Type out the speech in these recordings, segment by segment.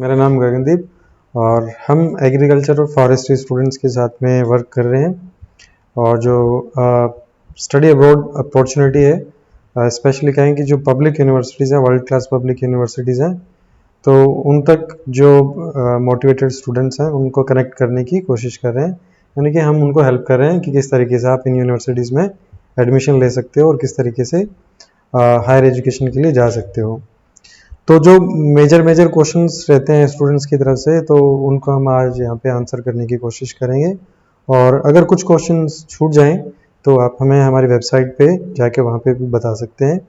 मेरा नाम गगनदीप और हम एग्रीकल्चर और फॉरेस्ट्री स्टूडेंट्स के साथ में वर्क कर रहे हैं। और जो स्टडी अब्रॉड अपॉर्चुनिटी है, स्पेशली कहें कि जो पब्लिक यूनिवर्सिटीज़ हैं, वर्ल्ड क्लास पब्लिक यूनिवर्सिटीज़ हैं, तो उन तक जो मोटिवेटेड स्टूडेंट्स हैं उनको कनेक्ट करने की कोशिश कर रहे हैं। यानी कि हम उनको हेल्प कर रहे हैं कि किस तरीके से आप इन यूनिवर्सिटीज़ में एडमिशन ले सकते हो और किस तरीके से हायर एजुकेशन के लिए जा सकते हो। तो जो मेजर क्वेश्चंस रहते हैं स्टूडेंट्स की तरफ से, तो उनको हम आज यहाँ पे आंसर करने की कोशिश करेंगे। और अगर कुछ क्वेश्चंस छूट जाएं तो आप हमें हमारी वेबसाइट पे जाके वहाँ पे भी बता सकते हैं,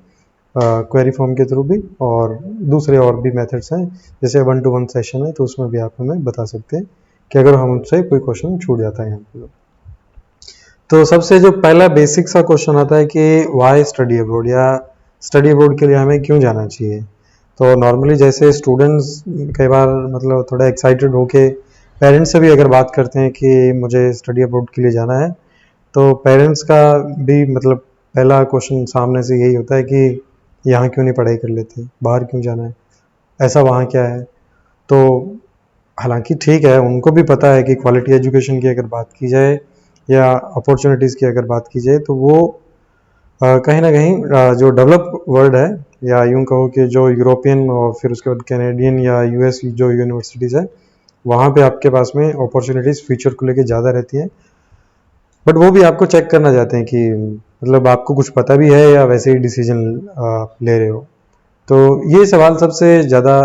क्वेरी फॉर्म के थ्रू भी, और दूसरे और भी मेथड्स हैं, जैसे 1-to-1 सेशन है तो उसमें भी आप हमें बता सकते हैं कि अगर हमसे कोई क्वेश्चन छूट जाता है यहाँ पे। तो सबसे जो पहला बेसिक सा क्वेश्चन आता है कि वाई स्टडी अब्रॉड, या स्टडी अब्रॉड के लिए हमें क्यों जाना चाहिए। तो नॉर्मली जैसे स्टूडेंट्स कई बार मतलब थोड़ा एक्साइटेड होके पेरेंट्स से भी अगर बात करते हैं कि मुझे स्टडी अब्रॉड के लिए जाना है, तो पेरेंट्स का भी मतलब पहला क्वेश्चन सामने से यही होता है कि यहाँ क्यों नहीं पढ़ाई कर लेते, बाहर क्यों जाना है, ऐसा वहाँ क्या है। तो हालांकि ठीक है, उनको भी पता है कि क्वालिटी एजुकेशन की अगर बात की जाए या अपॉर्चुनिटीज़ की अगर बात की जाए, तो वो कहीं ना कहीं जो डेवलप वर्ल्ड है, या यूं कहो कि जो यूरोपियन और फिर उसके बाद कैनेडियन या यूएस जो यूनिवर्सिटीज़ है, वहाँ पे आपके पास में अपॉर्चुनिटीज़ फ्यूचर को लेके ज़्यादा रहती हैं। बट वो भी आपको चेक करना चाहते हैं कि मतलब आपको कुछ पता भी है या वैसे ही डिसीजन आप ले रहे हो। तो ये सवाल सबसे ज़्यादा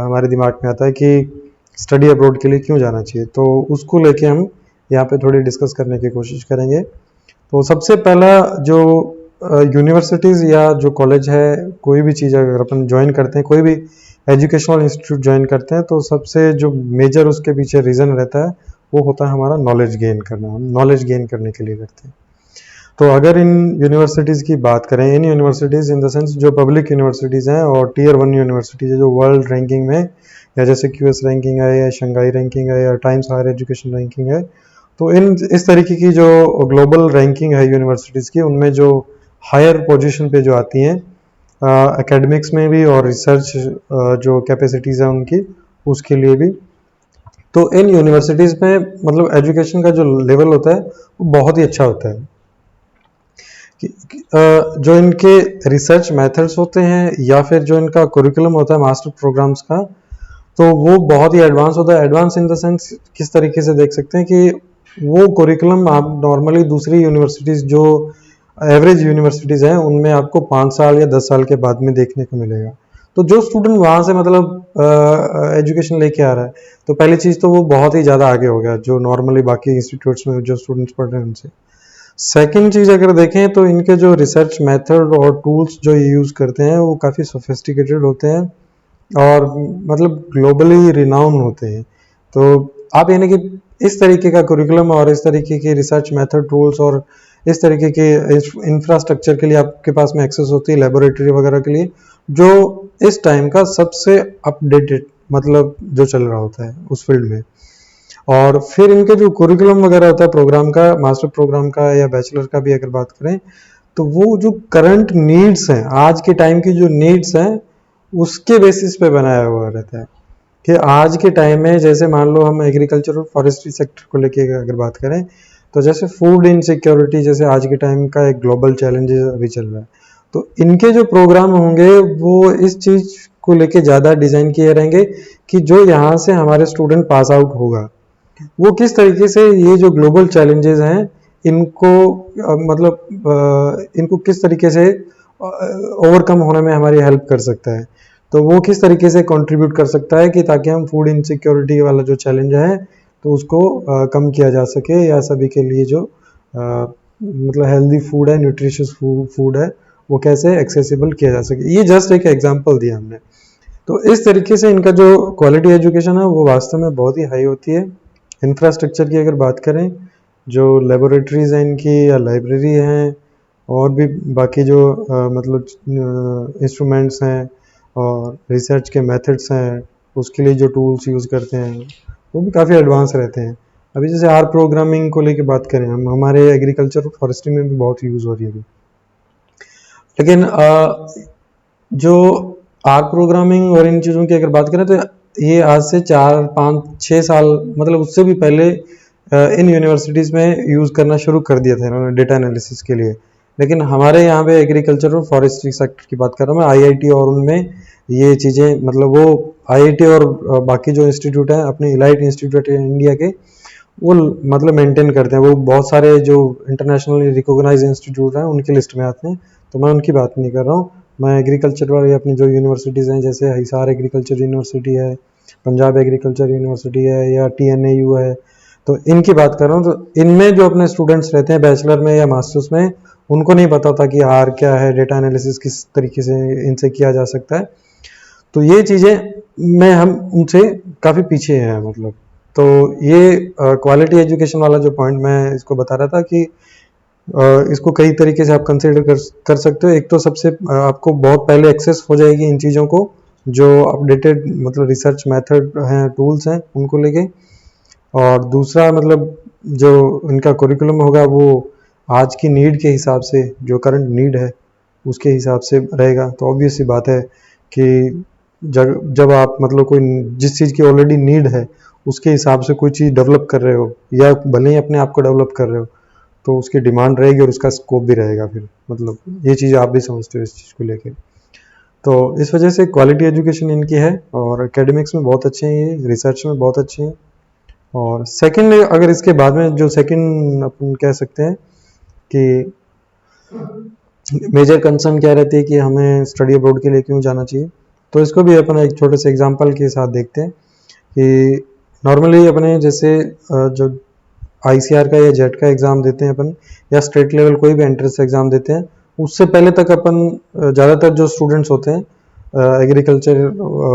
हमारे दिमाग में आता है कि स्टडी अब्रॉड के लिए क्यों जाना चाहिए। तो उसको लेके हम यहाँ पे थोड़ी डिस्कस करने की कोशिश करेंगे। तो सबसे पहला जो यूनिवर्सिटीज़ या जो कॉलेज है, कोई भी चीज़ अगर अपन ज्वाइन करते हैं, कोई भी एजुकेशनल इंस्टीट्यूट ज्वाइन करते हैं, तो सबसे जो मेजर उसके पीछे रीज़न रहता है वो होता है हमारा नॉलेज गेन करना। हम नॉलेज गेन करने के लिए करते हैं। तो अगर इन यूनिवर्सिटीज़ की बात करें, इन यूनिवर्सिटीज़ इन द सेंस जो पब्लिक यूनिवर्सिटीज़ हैं और टियर 1 यूनिवर्सिटीज़ है जो वर्ल्ड रैंकिंग में, या जैसे क्यूएस रैंकिंग है या शंघाई रैंकिंग है या टाइम्स हायर एजुकेशन रैंकिंग है, तो इन इस तरीके की जो ग्लोबल रैंकिंग है यूनिवर्सिटीज़ की, उनमें जो हायर पोजीशन पे जो आती हैं एकेडमिक्स में भी और रिसर्च जो कैपेसिटीज़ है उनकी, उसके लिए भी, तो इन यूनिवर्सिटीज़ में मतलब एजुकेशन का जो लेवल होता है वो बहुत ही अच्छा होता है। जो इनके रिसर्च मेथड्स होते हैं या फिर जो इनका कुरिकुलम होता है मास्टर प्रोग्राम्स का, तो वो बहुत ही एडवांस होता है। एडवांस इन द सेंस किस तरीके से देख सकते हैं कि वो कुरिकुलम आप नॉर्मली दूसरी यूनिवर्सिटीज़ जो एवरेज यूनिवर्सिटीज़ हैं उनमें आपको 5 साल या 10 साल के बाद में देखने को मिलेगा। तो जो स्टूडेंट वहाँ से मतलब एजुकेशन लेके आ रहा है, तो पहली चीज़ तो वो बहुत ही ज़्यादा आगे हो गया जो नॉर्मली बाकी इंस्टीट्यूट्स में जो स्टूडेंट्स पढ़ रहे हैं उनसे। सेकेंड चीज़ अगर देखें तो इनके जो रिसर्च मेथड और टूल्स जो ये यूज़ करते हैं वो काफ़ी सोफिस्टिकेटेड होते हैं और मतलब ग्लोबली रिनाउंड होते हैं। तो आप यानी कि इस तरीके का कुरिकुलम और इस तरीके के रिसर्च मेथड टूल्स और इस तरीके के इंफ्रास्ट्रक्चर के लिए आपके पास में एक्सेस होती है, लेबोरेटरी वगैरह के लिए, जो इस टाइम का सबसे अपडेटेड मतलब जो चल रहा होता है उस फील्ड में। और फिर इनके जो कुरिकुलम वगैरह होता है प्रोग्राम का, मास्टर प्रोग्राम का या बैचलर का भी अगर बात करें, तो वो जो करंट नीड्स हैं, आज के टाइम की जो नीड्स हैं, उसके बेसिस पे बनाया हुआ रहता है। कि आज के टाइम में जैसे मान लो हम एग्रीकल्चर और फॉरेस्ट्री सेक्टर को लेके अगर बात करें, तो जैसे फूड इनसिक्योरिटी जैसे आज के टाइम का एक ग्लोबल चैलेंज अभी चल रहा है, तो इनके जो प्रोग्राम होंगे वो इस चीज़ को लेके ज़्यादा डिज़ाइन किए रहेंगे कि जो यहाँ से हमारे स्टूडेंट पास आउट होगा वो किस तरीके से ये जो ग्लोबल चैलेंजेस हैं इनको इनको किस तरीके से ओवरकम होने में हमारी हेल्प कर सकता है। तो वो किस तरीके से कंट्रीब्यूट कर सकता है कि ताकि हम फूड इनसिक्योरिटी वाला जो चैलेंज है तो उसको कम किया जा सके, या सभी के लिए जो मतलब हेल्दी फूड है, न्यूट्रिशियस फूड है, वो कैसे एक्सेसिबल किया जा सके। ये जस्ट एक एग्जांपल दिया हमने। तो इस तरीके से इनका जो क्वालिटी एजुकेशन है वो वास्तव में बहुत ही हाई होती है। इंफ्रास्ट्रक्चर की अगर बात करें, जो लेबोरेटरीज़ हैं इनकी या लाइब्रेरी हैं और भी बाकी जो मतलब इंस्ट्रूमेंट्स हैं और रिसर्च के मेथड्स हैं, उसके लिए जो टूल्स यूज़ करते हैं वो भी काफ़ी एडवांस रहते हैं। अभी जैसे आर प्रोग्रामिंग को लेके बात करें, हम हमारे एग्रीकल्चर और फॉरेस्ट्री में भी बहुत यूज़ हो रही है अभी। लेकिन जो आर प्रोग्रामिंग और इन चीज़ों की अगर बात करें, तो ये आज से 4 5 6 साल मतलब उससे भी पहले इन यूनिवर्सिटीज़ में यूज़ करना शुरू कर दिया था इन्होंने डेटा एनालिसिस के लिए। लेकिन हमारे यहाँ पे एग्रीकल्चर और फॉरेस्ट्री सेक्टर की बात कर रहा हूँ मैं, आईआईटी और उनमें ये चीज़ें मतलब वो आईआईटी और बाकी जो इंस्टीट्यूट हैं अपने इलाइट इंस्टीट्यूट है इंडिया के, वो मतलब मेंटेन करते हैं। वो बहुत सारे जो इंटरनेशनली रिकॉग्नाइज इंस्टीट्यूट हैं उनकी लिस्ट में आते हैं, तो मैं उनकी बात नहीं कर रहा हूँ। मैं एग्रीकल्चर वाली अपनी जो यूनिवर्सिटीज़ हैं जैसे हिसार एग्रीकल्चर यूनिवर्सिटी है, पंजाब एग्रीकल्चर यूनिवर्सिटी है या TNAU है, तो इनकी बात कर रहा हूँ। तो इनमें जो अपने स्टूडेंट्स रहते हैं बैचलर में या मास्टर्स में, उनको नहीं पता था कि आर क्या है, डेटा एनालिसिस किस तरीके से इनसे किया जा सकता है। तो ये चीज़ें में हम उनसे काफ़ी पीछे हैं मतलब। तो ये क्वालिटी एजुकेशन वाला जो पॉइंट मैं इसको बता रहा था कि इसको कई तरीके से आप कंसिडर कर सकते हो। एक तो सबसे आपको बहुत पहले एक्सेस हो जाएगी इन चीज़ों को, जो अपडेटेड मतलब रिसर्च मेथड हैं, टूल्स हैं, उनको लेके। और दूसरा मतलब जो इनका करिकुलम होगा वो आज की नीड के हिसाब से, जो करंट नीड है उसके हिसाब से रहेगा। तो ऑब्वियस सी बात है कि जब आप मतलब कोई जिस चीज़ की ऑलरेडी नीड है उसके हिसाब से कोई चीज़ डेवलप कर रहे हो या भले ही अपने आप को डेवलप कर रहे हो, तो उसकी डिमांड रहेगी और उसका स्कोप भी रहेगा फिर। मतलब ये चीज़ आप भी समझते हो इस चीज़ को लेके। तो इस वजह से क्वालिटी एजुकेशन इनकी है और एकेडमिक्स में बहुत अच्छे हैं, ये रिसर्च में बहुत अच्छे हैं। और सेकंड, अगर इसके बाद में जो सेकंड अपन कह सकते हैं कि मेजर कंसर्न क्या रहती है कि हमें स्टडी अब्रॉड के लिए क्यों जाना चाहिए, तो इसको भी अपन एक छोटे से एग्जांपल के साथ देखते हैं कि नॉर्मली अपने जैसे जो ICR का या जेट का एग्ज़ाम देते हैं अपन, या स्टेट लेवल कोई भी एंट्रेंस एग्ज़ाम देते हैं, उससे पहले तक अपन ज़्यादातर जो स्टूडेंट्स होते हैं एग्रीकल्चर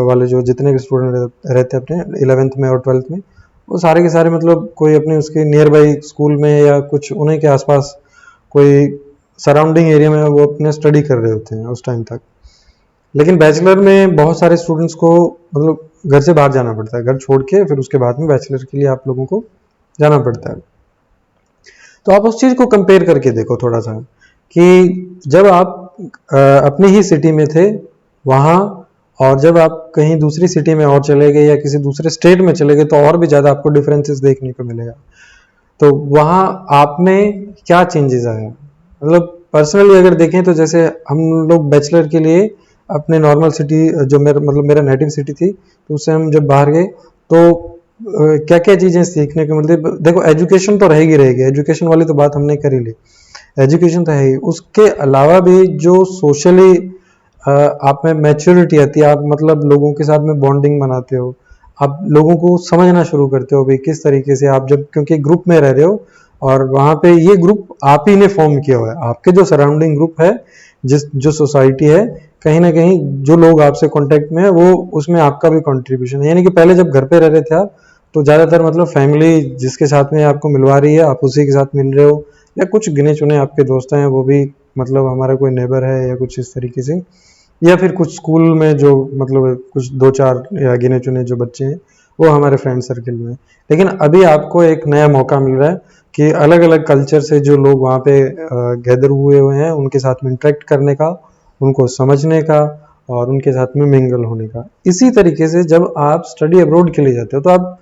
वाले, जो जितने भी स्टूडेंट रहते हैं अपने 11th में और 12th में, वो सारे के सारे मतलब कोई अपने उसके नियर बाई स्कूल में या कुछ उन्हीं के आसपास कोई सराउंडिंग एरिया में वो अपने स्टडी कर रहे होते हैं उस टाइम तक। लेकिन बैचलर में बहुत सारे स्टूडेंट्स को मतलब घर से बाहर जाना पड़ता है, घर छोड़ के फिर उसके बाद में बैचलर के लिए आप लोगों को जाना पड़ता है। तो आप उस चीज़ को कंपेयर करके देखो थोड़ा सा कि जब आप अपनी ही सिटी में थे वहाँ, और जब आप कहीं दूसरी सिटी में और चले गए या किसी दूसरे स्टेट में चले गए, तो और भी ज़्यादा आपको डिफरेंसेस देखने को मिलेगा। तो वहाँ आप में क्या चेंजेस आए, मतलब पर्सनली अगर देखें तो जैसे हम लोग बैचलर के लिए अपने नॉर्मल सिटी, जो मेरा नेटिव सिटी थी, तो उससे हम जब बाहर गए तो क्या क्या चीज़ें सीखने को मिलती। देखो एजुकेशन तो रहेगी रहेगी, एजुकेशन वाली तो बात हमने कर ही ली, एजुकेशन तो है ही, उसके अलावा भी जो सोशली आप में मैच्योरिटी आती है, आप मतलब लोगों के साथ में बॉन्डिंग बनाते हो, आप लोगों को समझना शुरू करते हो भाई किस तरीके से आप, जब क्योंकि ग्रुप में रह रहे हो और वहाँ पे ये ग्रुप आप ही ने फॉर्म किया हुआ है, आपके जो सराउंडिंग ग्रुप है, जो सोसाइटी है, कहीं ना कहीं जो लोग आपसे कांटेक्ट में है वो उसमें आपका भी कंट्रीब्यूशन है। यानी कि पहले जब घर पे रह रहे थे आप, तो ज़्यादातर मतलब फैमिली जिसके साथ में आपको मिलवा रही है आप उसी के साथ मिल रहे हो, या कुछ गिने चुने आपके दोस्त हैं वो भी मतलब हमारा कोई नेबर है या कुछ इस तरीके से, या फिर कुछ स्कूल में जो मतलब कुछ 2 4 या गिने चुने जो बच्चे हैं वो हमारे फ्रेंड सर्कल में। लेकिन अभी आपको एक नया मौका मिल रहा है कि अलग अलग कल्चर से जो लोग वहाँ पे गैदर हुए हैं उनके साथ में इंटरेक्ट करने का, उनको समझने का और उनके साथ में मिंगल होने का। इसी तरीके से जब आप स्टडी अब्रॉड के लिए जाते हो तो आप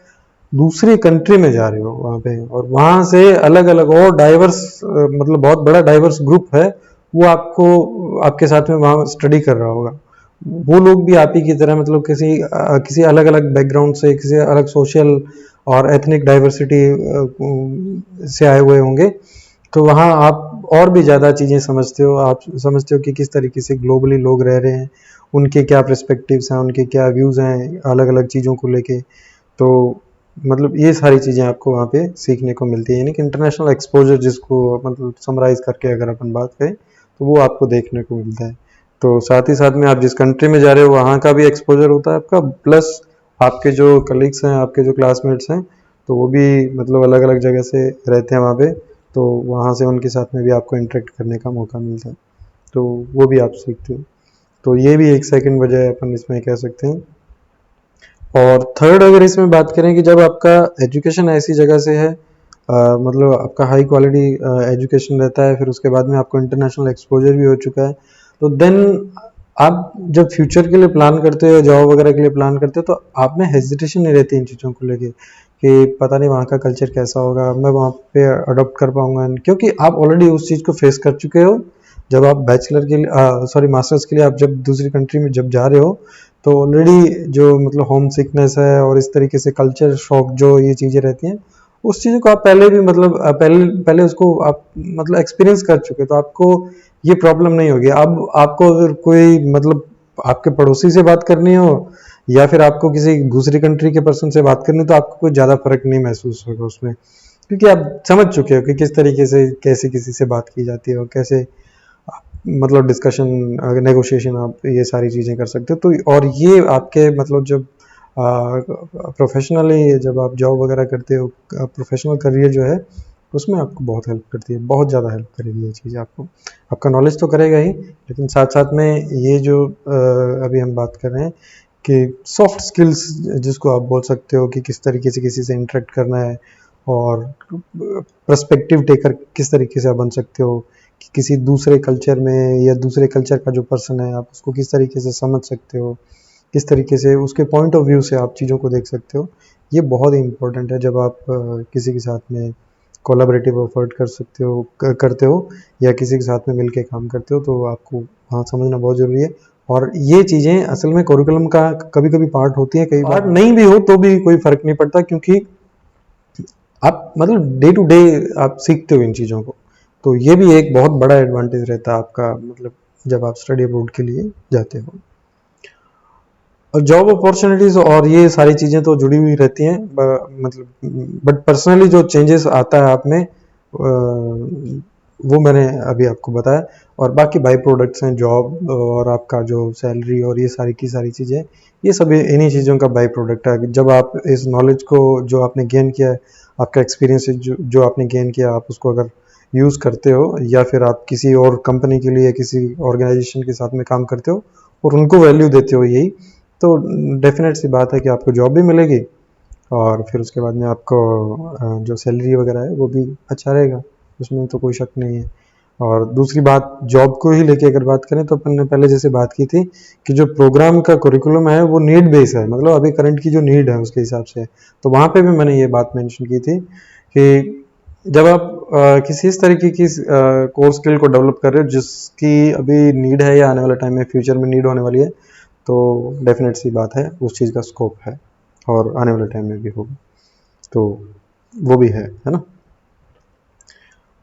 दूसरी कंट्री में जा रहे हो वहाँ पे, और वहाँ से अलग अलग और डाइवर्स मतलब बहुत बड़ा डाइवर्स ग्रुप है वो आपको आपके साथ में वहाँ स्टडी कर रहा होगा। वो लोग भी आप ही की तरह मतलब किसी अलग अलग बैकग्राउंड से, किसी अलग सोशल और एथनिक डाइवर्सिटी से आए हुए होंगे। तो वहाँ आप और भी ज़्यादा चीज़ें समझते हो, आप समझते हो कि किस तरीके से ग्लोबली लोग रह रहे हैं, उनके क्या पर्सपेक्टिव्स हैं, उनके क्या व्यूज़ हैं अलग अलग चीज़ों को लेके। तो मतलब ये सारी चीज़ें आपको वहाँ पे सीखने को मिलती है, यानी कि इंटरनेशनल एक्सपोजर जिसको मतलब समराइज करके अगर अपन बात करें तो वो आपको देखने को मिलता है। तो साथ ही साथ में आप जिस कंट्री में जा रहे हो वहाँ का भी एक्सपोजर होता है आपका, प्लस आपके जो कलीग्स हैं, आपके जो क्लासमेट्स हैं, तो वो भी मतलब अलग अलग जगह से रहते हैं वहाँ पे, तो वहाँ से उनके साथ में भी आपको इंटरेक्ट करने का मौका मिलता है, तो वो भी आप सीखते हो। तो ये भी एक सेकंड वजह है अपन इसमें कह सकते हैं। और थर्ड अगर इसमें बात करें कि जब आपका एजुकेशन ऐसी जगह से है, मतलब आपका हाई क्वालिटी एजुकेशन रहता है, फिर उसके बाद में आपको इंटरनेशनल एक्सपोजर भी हो चुका है, तो देन आप जब फ्यूचर के लिए प्लान करते हो, जॉब वगैरह के लिए प्लान करते हो, तो आप में हेजिटेशन नहीं रहती इन चीज़ों को लेके कि पता नहीं वहाँ का कल्चर कैसा होगा, मैं वहाँ पे अडॉप्ट कर पाऊंगा, क्योंकि आप ऑलरेडी उस चीज़ को फेस कर चुके हो। जब आप बैचलर के लिए सॉरी मास्टर्स के लिए आप जब दूसरी कंट्री में जब जा रहे हो, तो ऑलरेडी जो मतलब होम सिकनेस है और इस तरीके से कल्चर शॉक जो ये चीज़ें रहती हैं, उस चीज़ को आप पहले भी मतलब पहले पहले उसको आप मतलब एक्सपीरियंस कर चुके, तो आपको ये प्रॉब्लम नहीं होगी। अब आपको अगर कोई मतलब आपके पड़ोसी से बात करनी हो या फिर आपको किसी दूसरी कंट्री के पर्सन से बात करनी हो, तो आपको कोई ज़्यादा फर्क नहीं महसूस होगा उसमें, क्योंकि आप समझ चुके हो कि किस तरीके से कैसे किसी से बात की जाती है और कैसे मतलब डिस्कशन नेगोशिएशन आप ये सारी चीज़ें कर सकते हो। तो और ये आपके मतलब जब प्रोफेशनली जब आप जॉब वगैरह करते हो, प्रोफेशनल करियर जो है उसमें आपको बहुत हेल्प करती है, बहुत ज़्यादा हेल्प करेगी ये चीज़ आपको। आपका नॉलेज तो करेगा ही, लेकिन साथ साथ में ये जो अभी हम बात कर रहे हैं कि सॉफ्ट स्किल्स जिसको आप बोल सकते हो कि किस तरीके से किसी से इंटरेक्ट करना है और पर्सपेक्टिव टेकर किस तरीके से आप बन सकते हो कि किसी दूसरे कल्चर में या दूसरे कल्चर का जो पर्सन है आप उसको किस तरीके से समझ सकते हो, किस तरीके से उसके पॉइंट ऑफ व्यू से आप चीज़ों को देख सकते हो। ये बहुत ही इम्पोर्टेंट है जब आप किसी के साथ में कोलैबोरेटिव एफर्ट कर सकते हो करते हो या किसी के साथ में मिलके काम करते हो, तो आपको वहाँ समझना बहुत ज़रूरी है। और ये चीज़ें असल में करिकुलम का कभी कभी पार्ट होती है, कई बार नहीं भी हो तो भी कोई फ़र्क नहीं पड़ता, क्योंकि आप मतलब डे टू डे आप सीखते हो इन चीज़ों को। तो ये भी एक बहुत बड़ा एडवांटेज रहता है आपका, मतलब जब आप स्टडी अब्रॉड के लिए जाते हो। और जॉब अपॉर्चुनिटीज़ और ये सारी चीज़ें तो जुड़ी हुई रहती हैं, मतलब बट पर्सनली जो चेंजेस आता है आप में वो मैंने अभी आपको बताया। और बाकी बाई प्रोडक्ट्स हैं जॉब और आपका जो सैलरी और ये सारी की सारी चीज़ें, ये सब इन्हीं चीज़ों का बाई प्रोडक्ट है। जब आप इस नॉलेज को जो आपने गेन किया है, आपका एक्सपीरियंस जो आपने गेन किया, आप उसको अगर यूज़ करते हो या फिर आप किसी और कंपनी के लिए किसी ऑर्गेनाइजेशन के साथ में काम करते हो और उनको वैल्यू देते हो, यही तो डेफिनेट सी बात है कि आपको जॉब भी मिलेगी और फिर उसके बाद में आपको जो सैलरी वगैरह है वो भी अच्छा रहेगा, उसमें तो कोई शक नहीं है। और दूसरी बात जॉब को ही लेके अगर बात करें, तो अपन ने पहले जैसे बात की थी कि जो प्रोग्राम का करिकुलम है वो नीड बेस है, मतलब अभी करंट की जो नीड है उसके हिसाब से। तो वहाँ पे भी मैंने ये बात मेंशन की थी कि जब आप किसी इस तरीके की कोर स्किल को डेवलप कर रहे हो जिसकी अभी नीड है या आने वाले टाइम में फ्यूचर में नीड होने वाली है, तो डेफिनेट सी बात है उस चीज़ का स्कोप है और आने वाले टाइम में भी होगा, तो वो भी है ना।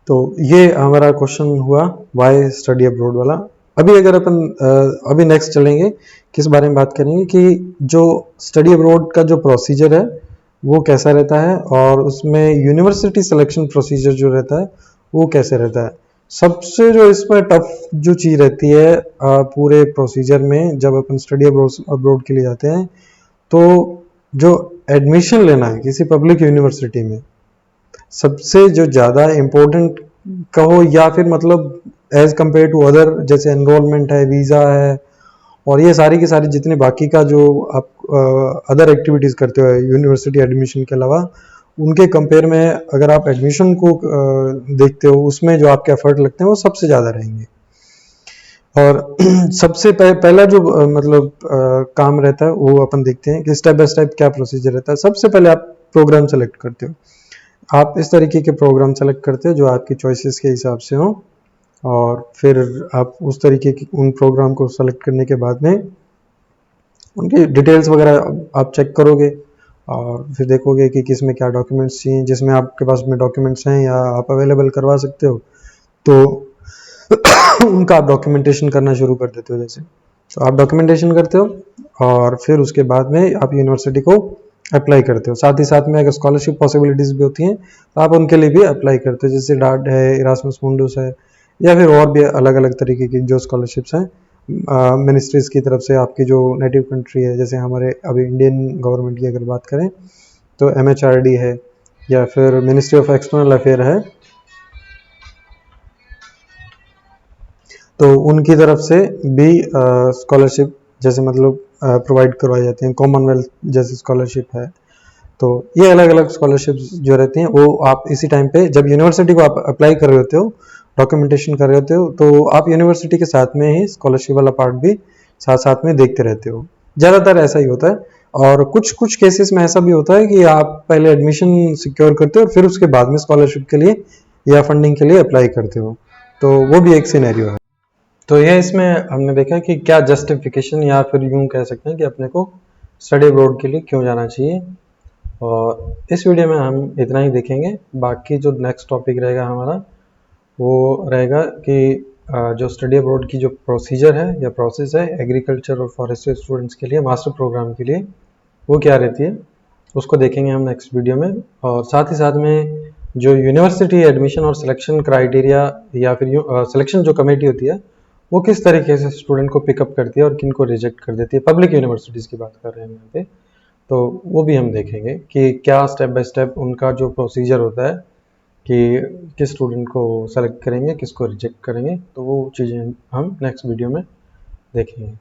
तो ये हमारा क्वेश्चन हुआ वाई स्टडी अब्रॉड वाला। अभी अगर अपन अभी नेक्स्ट चलेंगे, किस बारे में बात करेंगे कि जो स्टडी अब्रॉड का जो प्रोसीजर है वो कैसा रहता है और उसमें यूनिवर्सिटी सिलेक्शन प्रोसीजर जो रहता है वो कैसे रहता है। सबसे जो इसमें टफ जो चीज़ रहती है पूरे प्रोसीजर में जब अपन स्टडी अब्रॉड के लिए जाते हैं, तो जो एडमिशन लेना है किसी पब्लिक यूनिवर्सिटी में, सबसे जो ज़्यादा इम्पोर्टेंट कहो या फिर मतलब एज कम्पेयर टू अदर, जैसे एनरोलमेंट है, वीज़ा है और ये सारी की सारी जितने बाकी का जो आप अदर एक्टिविटीज़ करते हो यूनिवर्सिटी एडमिशन के अलावा, उनके कंपेयर में अगर आप एडमिशन को देखते हो उसमें जो आपके एफर्ट लगते हैं वो सबसे ज़्यादा रहेंगे। और सबसे पहला जो मतलब काम रहता है वो अपन देखते हैं कि स्टेप बाय स्टेप क्या प्रोसीजर रहता है। सबसे पहले आप प्रोग्राम सेलेक्ट करते हो, आप इस तरीके के प्रोग्राम सेलेक्ट करते हो जो आपकी चॉइसेस के हिसाब से हो, और फिर आप उस तरीके की उन प्रोग्राम को सेलेक्ट करने के बाद में उनकी डिटेल्स वगैरह आप चेक करोगे और फिर देखोगे कि किस में क्या डॉक्यूमेंट्स चाहिए, जिसमें आपके पास में डॉक्यूमेंट्स हैं या आप अवेलेबल करवा सकते हो, तो उनका आप डॉक्यूमेंटेशन करना शुरू कर देते हो। जैसे तो आप डॉक्यूमेंटेशन करते हो और फिर उसके बाद में आप यूनिवर्सिटी को अप्लाई करते हो। साथ ही साथ में अगर स्कॉलरशिप पॉसिबिलिटीज़ भी होती हैं तो आप उनके लिए भी अप्लाई करते हो, जैसे डार्ट है, इरास्मस मुंडस है या फिर और भी अलग अलग तरीके की जो स्कॉलरशिप्स हैं मिनिस्ट्रीज़ की तरफ से। आपकी जो नेटिव कंट्री है, जैसे हमारे अभी इंडियन गवर्नमेंट की अगर बात करें तो MHRD है या फिर मिनिस्ट्री ऑफ एक्सटर्नल अफेयर है, तो उनकी तरफ से भी स्कॉलरशिप जैसे मतलब प्रोवाइड करवाई जाती हैं। कॉमनवेल्थ जैसी स्कॉलरशिप है, तो ये अलग अलग स्कॉलरशिप्स जो रहती हैं वो आप इसी टाइम पे जब यूनिवर्सिटी को आप अप्लाई कर रहे होते हो, डॉक्यूमेंटेशन कर रहे होते हो, तो आप यूनिवर्सिटी के साथ में ही स्कॉलरशिप वाला पार्ट भी साथ साथ में देखते रहते हो। ज़्यादातर ऐसा ही होता है, और कुछ कुछ केसेस में ऐसा भी होता है कि आप पहले एडमिशन सिक्योर करते हो और फिर उसके बाद में स्कॉलरशिप के लिए या फंडिंग के लिए अप्लाई करते हो, तो वो भी एक सिनेरियो है। तो यह इसमें हमने देखा कि क्या जस्टिफिकेशन, या फिर यूं कह सकते हैं कि अपने को स्टडी अब्रॉड के लिए क्यों जाना चाहिए। और इस वीडियो में हम इतना ही देखेंगे। बाकी जो नेक्स्ट टॉपिक रहेगा हमारा, वो रहेगा कि जो स्टडी अब्रॉड की जो प्रोसीजर है या प्रोसेस है एग्रीकल्चर और फॉरेस्ट्री स्टूडेंट्स के लिए मास्टर प्रोग्राम के लिए, वो क्या रहती है, उसको देखेंगे हम नेक्स्ट वीडियो में। और साथ ही साथ में जो यूनिवर्सिटी एडमिशन और सिलेक्शन क्राइटेरिया या फिर सिलेक्शन जो कमेटी होती है, वो किस तरीके से स्टूडेंट को पिकअप करती है और किन को रिजेक्ट कर देती है। पब्लिक यूनिवर्सिटीज़ की बात कर रहे हैं यहाँ पे, तो वो भी हम देखेंगे कि क्या स्टेप बाय स्टेप उनका जो प्रोसीजर होता है कि किस स्टूडेंट को सेलेक्ट करेंगे, किसको रिजेक्ट करेंगे, तो वो चीज़ें हम नेक्स्ट वीडियो में देखेंगे।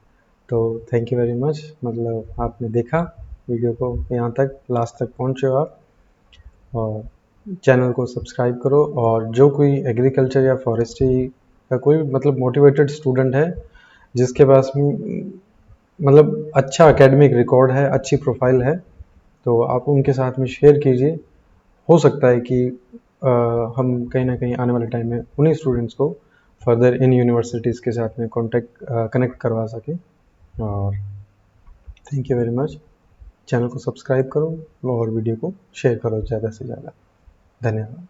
तो थैंक यू वेरी मच, मतलब आपने देखा वीडियो को यहाँ तक, लास्ट तक पहुँचे हो आप, और चैनल को सब्सक्राइब करो। और जो कोई एग्रीकल्चर या फॉरेस्ट्री का कोई मतलब मोटिवेटेड स्टूडेंट है जिसके पास मतलब अच्छा एकेडमिक रिकॉर्ड है, अच्छी प्रोफाइल है, तो आप उनके साथ में शेयर कीजिए। हो सकता है कि हम कहीं ना कहीं आने वाले टाइम में उन्हीं स्टूडेंट्स को फर्दर इन यूनिवर्सिटीज़ के साथ में कनेक्ट करवा सकें। और thank you very much. Channel को सब्सक्राइब करो और वीडियो को शेयर करो ज़्यादा से ज़्यादा। धन्यवाद।